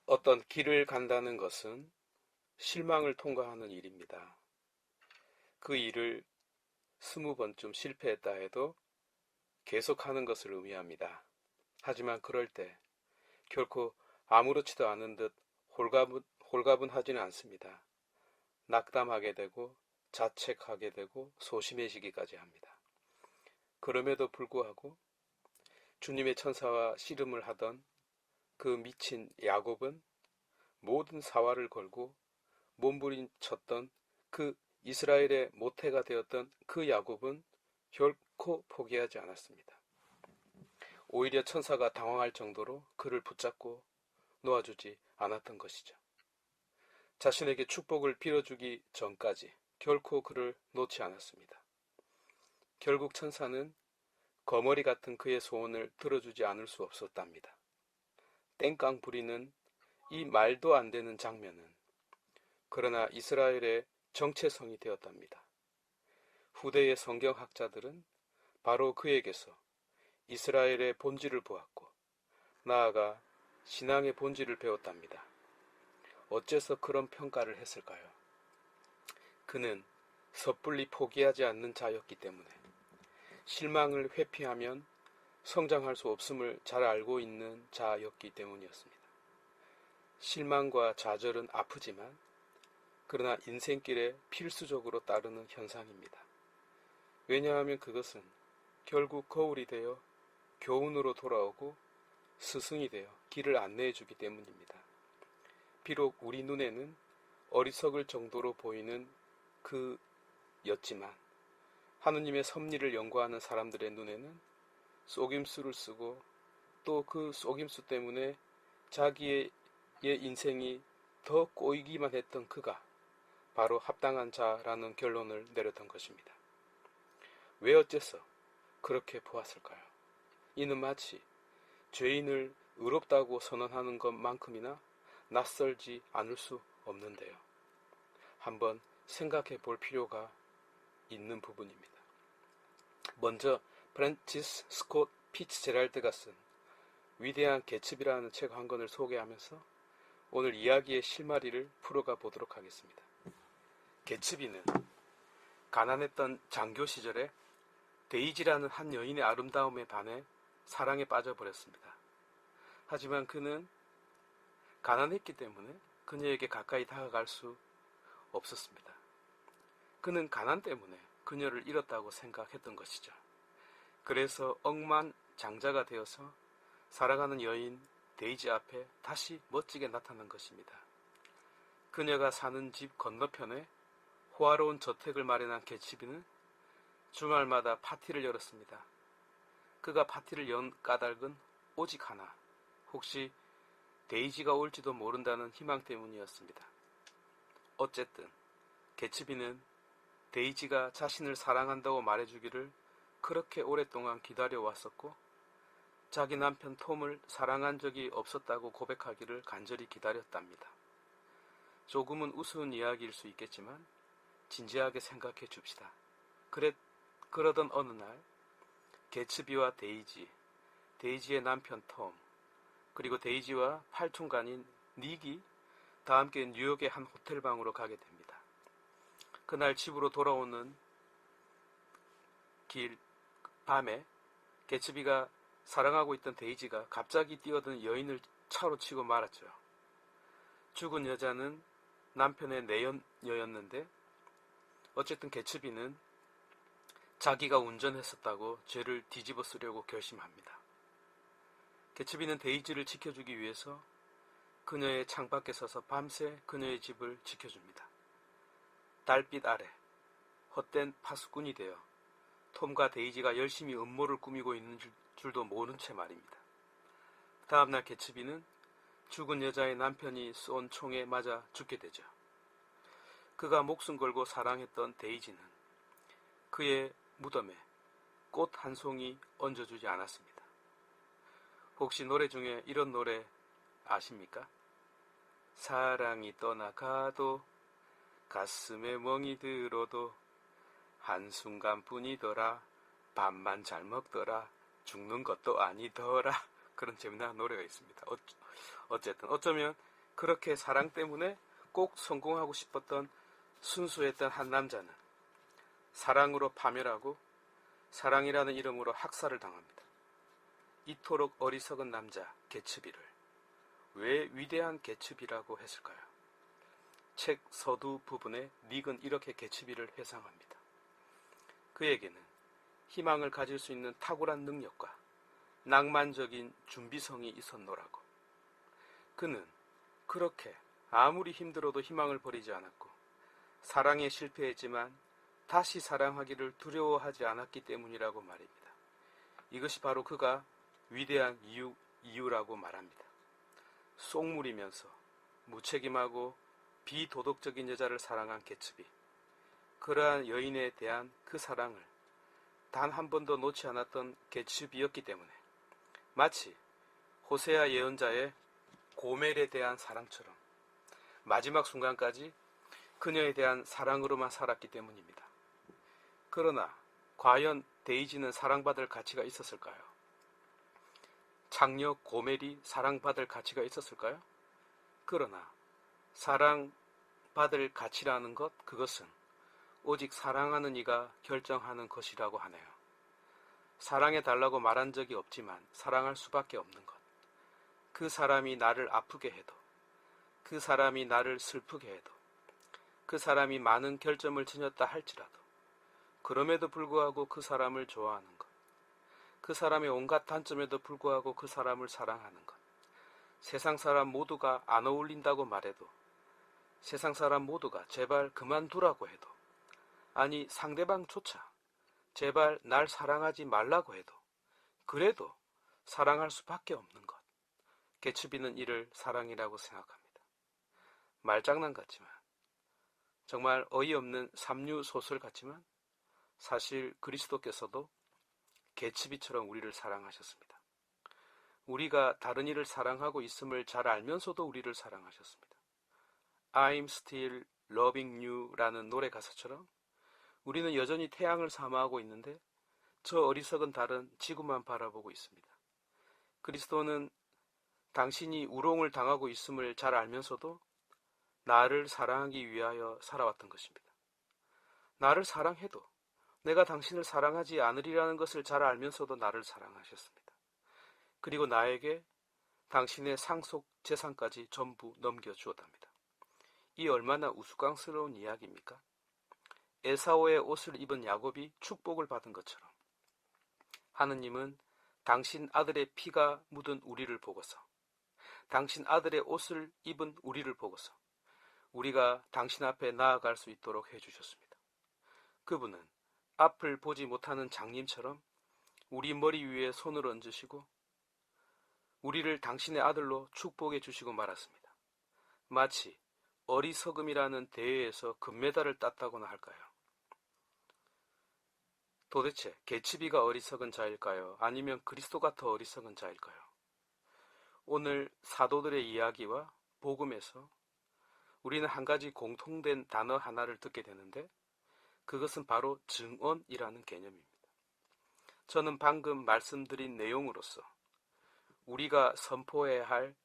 어떤 길을 간다는 것은 실망을 통과하는 일입니다. 그 일을 20번쯤 실패했다 해도 계속하는 것을 의미합니다. 하지만 그럴 때 결코 아무렇지도 않은 듯 홀가분하지는 않습니다. 낙담하게 되고 자책하게 되고 소심해지기까지 합니다. 그럼에도 불구하고 주님의 천사와 씨름을 하던 그 미친 야곱은 모든 사활을 걸고 몸부림쳤던 그 이스라엘의 모태가 되었던 그 야곱은 결코 포기하지 않았습니다. 오히려 천사가 당황할 정도로 그를 붙잡고 놓아주지 않았던 것이죠. 자신에게 축복을 빌어주기 전까지 결코 그를 놓지 않았습니다. 결국 천사는 거머리 같은 그의 소원을 들어주지 않을 수 없었답니다. 땡깡 부리는 이 말도 안 되는 장면은 그러나 이스라엘의 정체성이 되었답니다. 후대의 성경학자들은 바로 그에게서 이스라엘의 본질을 보았고 나아가 신앙의 본질을 배웠답니다. 어째서 그런 평가를 했을까요? 그는 섣불리 포기하지 않는 자였기 때문에 실망을 회피하면 성장할 수 없음을 잘 알고 있는 자였기 때문이었습니다. 실망과 좌절은 아프지만 그러나 인생길에 필수적으로 따르는 현상입니다. 왜냐하면 그것은 결국 거울이 되어 교훈으로 돌아오고 스승이 되어 길을 안내해 주기 때문입니다. 비록 우리 눈에는 어리석을 정도로 보이는 그였지만 하느님의 섭리를 연구하는 사람들의 눈에는 속임수를 쓰고 또 그 속임수 때문에 자기의 인생이 더 꼬이기만 했던 그가 바로 합당한 자라는 결론을 내렸던 것입니다. 왜 어째서 그렇게 보았을까요? 이는 마치 죄인을 의롭다고 선언하는 것만큼이나 낯설지 않을 수 없는데요. 한번 생각해 볼 필요가 있는 부분입니다. 먼저 프랜시스 스콧 피츠제랄드가 쓴 위대한 개츠비라는 책 한 권을 소개하면서 오늘 이야기의 실마리를 풀어가 보도록 하겠습니다. 개츠비는 가난했던 장교 시절에 데이지라는 한 여인의 아름다움에 반해 사랑에 빠져버렸습니다. 하지만 그는 가난했기 때문에 그녀에게 가까이 다가갈 수 없었습니다. 그는 가난 때문에 그녀를 잃었다고 생각했던 것이죠. 그래서 억만장자가 되어서 살아가는 여인 데이지 앞에 다시 멋지게 나타난 것입니다. 그녀가 사는 집 건너편에 호화로운 저택을 마련한 개츠비는 주말마다 파티를 열었습니다. 그가 파티를 연 까닭은 오직 하나, 혹시 데이지가 올지도 모른다는 희망 때문이었습니다. 어쨌든 개츠비는 데이지가 자신을 사랑한다고 말해주기를 그렇게 오랫동안 기다려왔었고 자기 남편 톰을 사랑한 적이 없었다고 고백하기를 간절히 기다렸답니다. 조금은 우스운 이야기일 수 있겠지만 진지하게 생각해 줍시다. 그러던 어느 날 개츠비와 데이지의 남편 톰, 그리고 데이지와 팔촌간인 닉이 다 함께 뉴욕의 한 호텔방으로 가게 됩니다. 그날 집으로 돌아오는 길 밤에 개츠비가 사랑하고 있던 데이지가 갑자기 뛰어든 여인을 차로 치고 말았죠. 죽은 여자는 남편의 내연녀였는데 어쨌든 개츠비는 자기가 운전했었다고 죄를 뒤집어 쓰려고 결심합니다. 개츠비는 데이지를 지켜주기 위해서 그녀의 창밖에 서서 밤새 그녀의 집을 지켜줍니다. 달빛 아래 헛된 파수꾼이 되어 톰과 데이지가 열심히 음모를 꾸미고 있는 줄도 모른 채 말입니다. 다음날 개츠비는 죽은 여자의 남편이 쏜 총에 맞아 죽게 되죠. 그가 목숨 걸고 사랑했던 데이지는 그의 무덤에 꽃 한 송이 얹어주지 않았습니다. 혹시 노래 중에 이런 노래 아십니까? 사랑이 떠나가도 가슴에 멍이 들어도 한순간뿐이더라 밥만 잘 먹더라 죽는 것도 아니더라. 그런 재미난 노래가 있습니다. 어쨌든 어쩌면 그렇게 사랑 때문에 꼭 성공하고 싶었던 순수했던 한 남자는 사랑으로 파멸하고 사랑이라는 이름으로 학살을 당합니다. 이토록 어리석은 남자 개츠비를 왜 위대한 개츠비라고 했을까요? 책 서두 부분에 닉은 이렇게 개츠비를 회상합니다. 그에게는 희망을 가질 수 있는 탁월한 능력과 낭만적인 준비성이 있었노라고. 그는 그렇게 아무리 힘들어도 희망을 버리지 않았고 사랑에 실패했지만 다시 사랑하기를 두려워하지 않았기 때문이라고 말입니다. 이것이 바로 그가 위대한 이유라고 말합니다. 속물이면서 무책임하고 비도덕적인 여자를 사랑한 개츠비. 그러한 여인에 대한 그 사랑을 단 한 번도 놓지 않았던 개츠비였기 때문에 마치 호세아 예언자의 고멜에 대한 사랑처럼 마지막 순간까지 그녀에 대한 사랑으로만 살았기 때문입니다. 그러나 과연 데이지는 사랑받을 가치가 있었을까요? 장녀 고멜이 사랑받을 가치가 있었을까요? 그러나 사랑받을 가치라는 것, 그것은 오직 사랑하는 이가 결정하는 것이라고 하네요. 사랑해달라고 말한 적이 없지만 사랑할 수밖에 없는 것. 그 사람이 나를 아프게 해도, 그 사람이 나를 슬프게 해도, 그 사람이 많은 결점을 지녔다 할지라도 그럼에도 불구하고 그 사람을 좋아하는 것, 그 사람의 온갖 단점에도 불구하고 그 사람을 사랑하는 것, 세상 사람 모두가 안 어울린다고 말해도, 세상 사람 모두가 제발 그만두라고 해도, 아니 상대방조차 제발 날 사랑하지 말라고 해도 그래도 사랑할 수밖에 없는 것. 개츠비는 이를 사랑이라고 생각합니다. 말장난 같지만, 정말 어이없는 삼류 소설 같지만 사실 그리스도께서도 개츠비처럼 우리를 사랑하셨습니다. 우리가 다른 이를 사랑하고 있음을 잘 알면서도 우리를 사랑하셨습니다. I'm still loving you 라는 노래 가사처럼 우리는 여전히 태양을 사모하고 있는데 저 어리석은 달은 지구만 바라보고 있습니다. 그리스도는 당신이 우롱을 당하고 있음을 잘 알면서도 나를 사랑하기 위하여 살아왔던 것입니다. 나를 사랑해도 내가 당신을 사랑하지 않으리라는 것을 잘 알면서도 나를 사랑하셨습니다. 그리고 나에게 당신의 상속 재산까지 전부 넘겨주었답니다. 이 얼마나 우스꽝스러운 이야기입니까? 에사오의 옷을 입은 야곱이 축복을 받은 것처럼 하느님은 당신 아들의 피가 묻은 우리를 보고서, 당신 아들의 옷을 입은 우리를 보고서 우리가 당신 앞에 나아갈 수 있도록 해주셨습니다. 그분은 앞을 보지 못하는 장님처럼 우리 머리 위에 손을 얹으시고 우리를 당신의 아들로 축복해 주시고 말았습니다. 마치 어리석음이라는 대회에서 금메달을 땄다고나 할까요? 도대체 개츠비가 어리석은 자일까요? 아니면 그리스도가 더 어리석은 자일까요? 오늘 사도들의 이야기와 복음에서 우리는 한 가지 공통된 단어 하나를 듣게 되는데 그것은 바로 증언이라는 개념입니다. 저는 방금 말씀드린 내용으로서 우리가 선포해야 할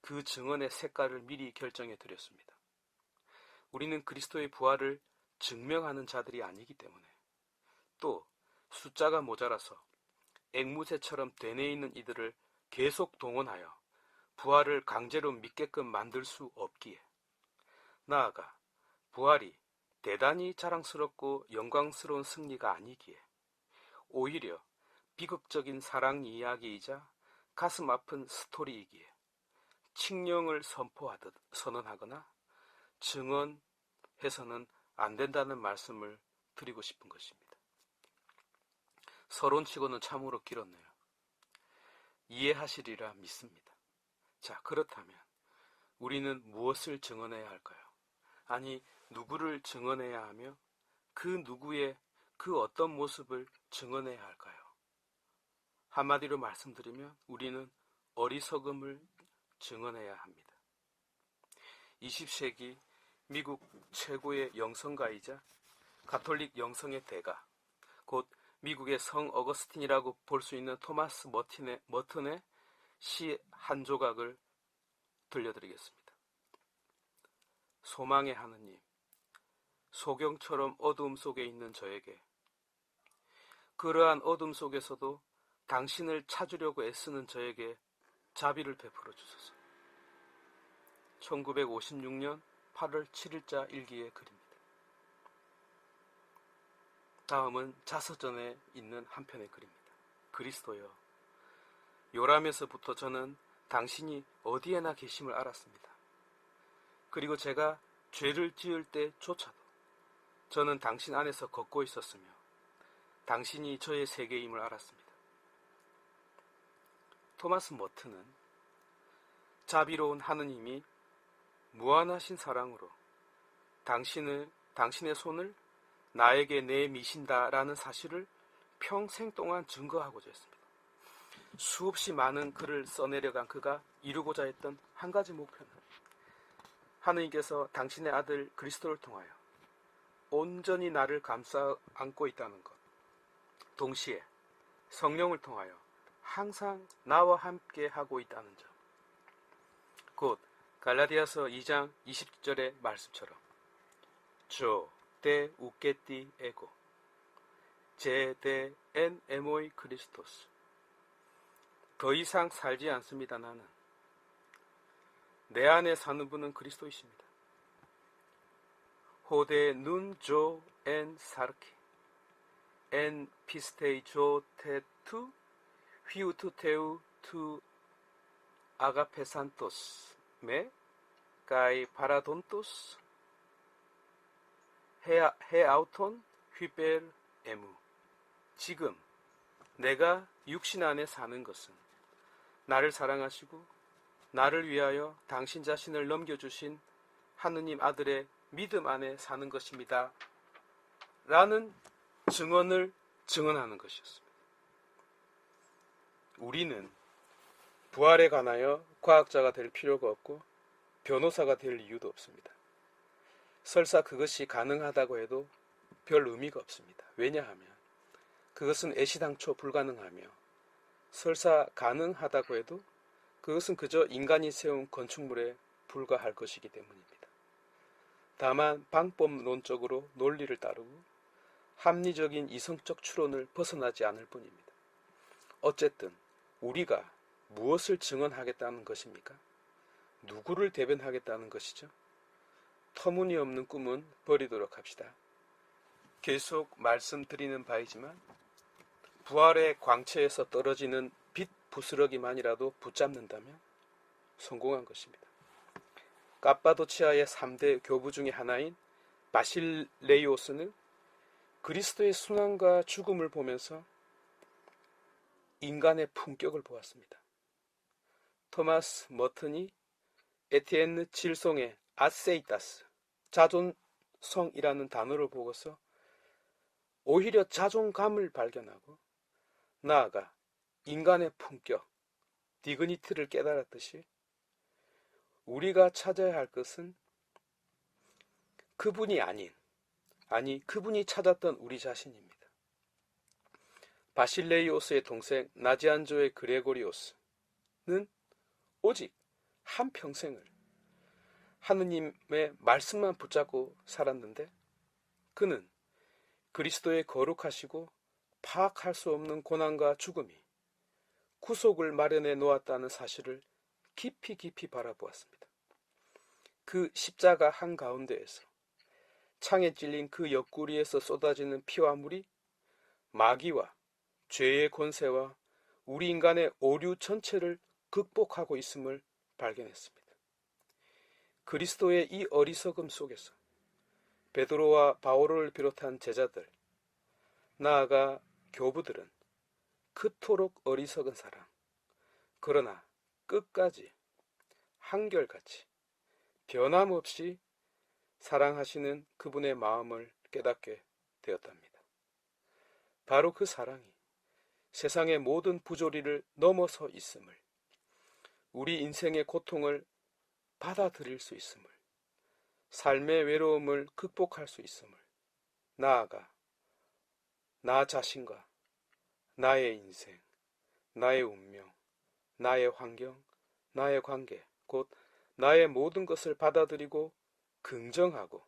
그 증언의 색깔을 미리 결정해 드렸습니다. 우리는 그리스도의 부활을 증명하는 자들이 아니기 때문에, 또 숫자가 모자라서 앵무새처럼 되뇌 있는 이들을 계속 동원하여 부활을 강제로 믿게끔 만들 수 없기에, 나아가 부활이 대단히 자랑스럽고 영광스러운 승리가 아니기에 오히려 비극적인 사랑 이야기이자 가슴 아픈 스토리이기에 칙령을 선포하듯 선언하거나 증언해서는 안 된다는 말씀을 드리고 싶은 것입니다. 서론치고는 참으로 길었네요. 이해하시리라 믿습니다. 자, 그렇다면 우리는 무엇을 증언해야 할까요? 아니, 누구를 증언해야 하며 그 누구의 그 어떤 모습을 증언해야 할까요? 한마디로 말씀드리면 우리는 어리석음을 증언해야 합니다. 20세기 미국 최고의 영성가이자 가톨릭 영성의 대가, 곧 미국의 성 어거스틴이라고 볼 수 있는 토마스 머튼의 시 한 조각을 들려드리겠습니다. 소망의 하느님, 소경처럼 어두움 속에 있는 저에게, 그러한 어둠 속에서도 당신을 찾으려고 애쓰는 저에게 자비를 베풀어 주소서. 1956년 8월 7일자 일기의 글입니다. 다음은 자서전에 있는 한 편의 글입니다. 그리스도여, 요람에서부터 저는 당신이 어디에나 계심을 알았습니다. 그리고 제가 죄를 지을 때조차도 저는 당신 안에서 걷고 있었으며 당신이 저의 세계임을 알았습니다. 토마스 머튼은 자비로운 하느님이 무한하신 사랑으로 당신의 손을 나에게 내미신다라는 사실을 평생 동안 증거하고자 했습니다. 수없이 많은 글을 써내려간 그가 이루고자 했던 한 가지 목표는 하느님께서 당신의 아들 그리스도를 통하여 온전히 나를 감싸 안고 있다는 것, 동시에 성령을 통하여 항상 나와 함께 하고 있다는 점, 곧 갈라디아서 2장 20절의 말씀처럼 조 데 우케티 에고 제데 엔 에모이 크리스토스, 더 이상 살지 않습니다. 나는 내 안에 사는 분은 그리스도이십니다. 호데 눈조 엔 사르키 엔 피스테이 조 테투 휘우투 테우 투 아가페 산토스 메 가이 파라돈토스 헤아우톤 휘벨 에무. 지금 내가 육신 안에 사는 것은 나를 사랑하시고 나를 위하여 당신 자신을 넘겨주신 하느님 아들의 믿음 안에 사는 것입니다. 라는 증언을 증언하는 것이었습니다. 우리는 부활에 관하여 과학자가 될 필요가 없고 변호사가 될 이유도 없습니다. 설사 그것이 가능하다고 해도 별 의미가 없습니다. 왜냐하면 그것은 애시당초 불가능하며 설사 가능하다고 해도 그것은 그저 인간이 세운 건축물에 불과할 것이기 때문입니다. 다만 방법론적으로 논리를 따르고 합리적인 이성적 추론을 벗어나지 않을 뿐입니다. 어쨌든 우리가 무엇을 증언하겠다는 것입니까? 누구를 대변하겠다는 것이죠? 터무니없는 꿈은 버리도록 합시다. 계속 말씀드리는 바이지만 부활의 광채에서 떨어지는 빛 부스러기만이라도 붙잡는다면 성공한 것입니다. 카파도치아의 3대 교부 중의 하나인 바실레이오스는 그리스도의 순환과 죽음을 보면서 인간의 품격을 보았습니다. 토마스 머튼이 에티엔느 질송의 아세이타스, 자존성이라는 단어를 보고서 오히려 자존감을 발견하고 나아가 인간의 품격, 디그니티를 깨달았듯이 우리가 찾아야 할 것은 그분이 그분이 찾았던 우리 자신입니다. 바실레이오스의 동생 나지안조의 그레고리오스는 오직 한평생을 하느님의 말씀만 붙잡고 살았는데 그는 그리스도의 거룩하시고 파악할 수 없는 고난과 죽음이 구속을 마련해 놓았다는 사실을 깊이 바라보았습니다. 그 십자가 한가운데에서 창에 찔린 그 옆구리에서 쏟아지는 피와 물이 마귀와 죄의 권세와 우리 인간의 오류 전체를 극복하고 있음을 발견했습니다. 그리스도의 이 어리석음 속에서 베드로와 바오로를 비롯한 제자들, 나아가 교부들은 그토록 어리석은 사랑, 그러나 끝까지 한결같이 변함없이 사랑하시는 그분의 마음을 깨닫게 되었답니다. 바로 그 사랑이 세상의 모든 부조리를 넘어서 있음을, 우리 인생의 고통을 받아들일 수 있음을, 삶의 외로움을 극복할 수 있음을, 나아가 나 자신과 나의 인생, 나의 운명, 나의 환경, 나의 관계, 곧 나의 모든 것을 받아들이고 긍정하고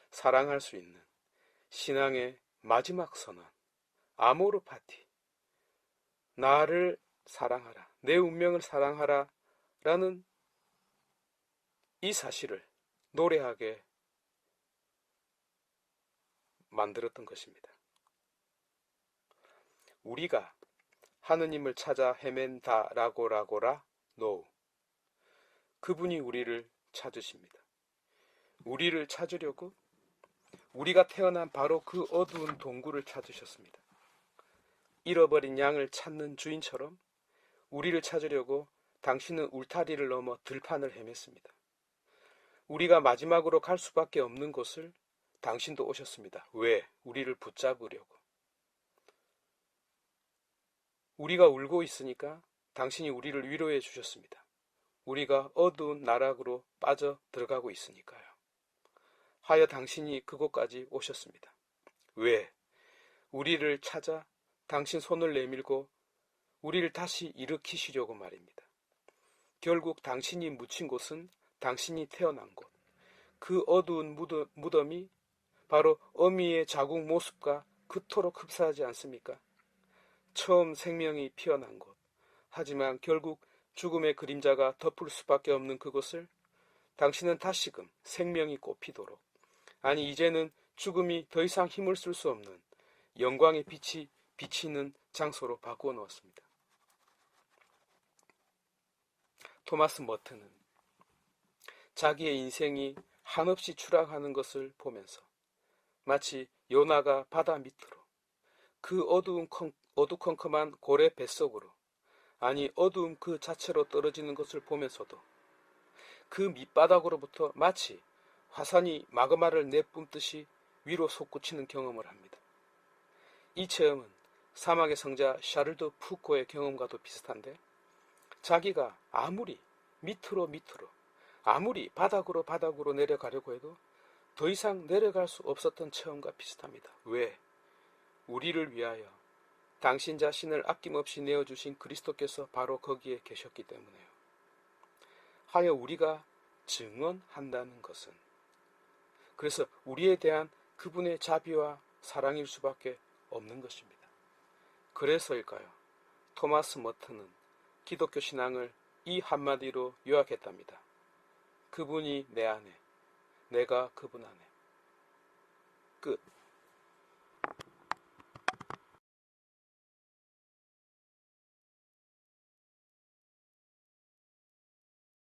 사랑할 수 있는 신앙의 마지막 선언, 아모르 파티, 나를 사랑하라, 내 운명을 사랑하라 라는 이 사실을 노래하게 만들었던 것입니다. 우리가 하느님을 찾아 헤맨다라고라 노. 그분이 우리를 찾으십니다. 우리를 찾으려고 우리가 태어난 바로 그 어두운 동굴을 찾으셨습니다. 잃어버린 양을 찾는 주인처럼 우리를 찾으려고 당신은 울타리를 넘어 들판을 헤맸습니다. 우리가 마지막으로 갈 수밖에 없는 곳을 당신도 오셨습니다. 왜? 우리를 붙잡으려고. 우리가 울고 있으니까 당신이 우리를 위로해 주셨습니다. 우리가 어두운 나락으로 빠져 들어가고 있으니까요. 하여 당신이 그곳까지 오셨습니다. 왜? 우리를 찾아 당신 손을 내밀고 우리를 다시 일으키시려고 말입니다. 결국 당신이 묻힌 곳은 당신이 태어난 곳. 그 어두운 무덤이 바로 어미의 자국 모습과 그토록 흡사하지 않습니까? 처음 생명이 피어난 곳. 하지만 결국 죽음의 그림자가 덮을 수밖에 없는 그곳을 당신은 다시금 생명이 꽃피도록, 아니 이제는 죽음이 더 이상 힘을 쓸 수 없는 영광의 빛이 비치는 장소로 바꾸어 놓았습니다. 토마스 머튼은 자기의 인생이 한없이 추락하는 것을 보면서 마치 요나가 바다 밑으로, 그 어두컴컴한 고래 뱃속으로, 아니 어두움 그 자체로 떨어지는 것을 보면서도 그 밑바닥으로부터 마치 화산이 마그마를 내뿜듯이 위로 솟구치는 경험을 합니다. 이 체험은 사막의 성자 샤를드 푸코의 경험과도 비슷한데, 자기가 아무리 밑으로 아무리 바닥으로 내려가려고 해도 더 이상 내려갈 수 없었던 체험과 비슷합니다. 왜? 우리를 위하여 당신 자신을 아낌없이 내어주신 그리스도께서 바로 거기에 계셨기 때문에요. 하여 우리가 증언한다는 것은, 그래서 우리에 대한 그분의 자비와 사랑일 수밖에 없는 것입니다. 그래서일까요? 토마스 머튼은 기독교 신앙을 이 한마디로 요약했답니다. 그분이 내 안에, 내가 그분 안에. 끝.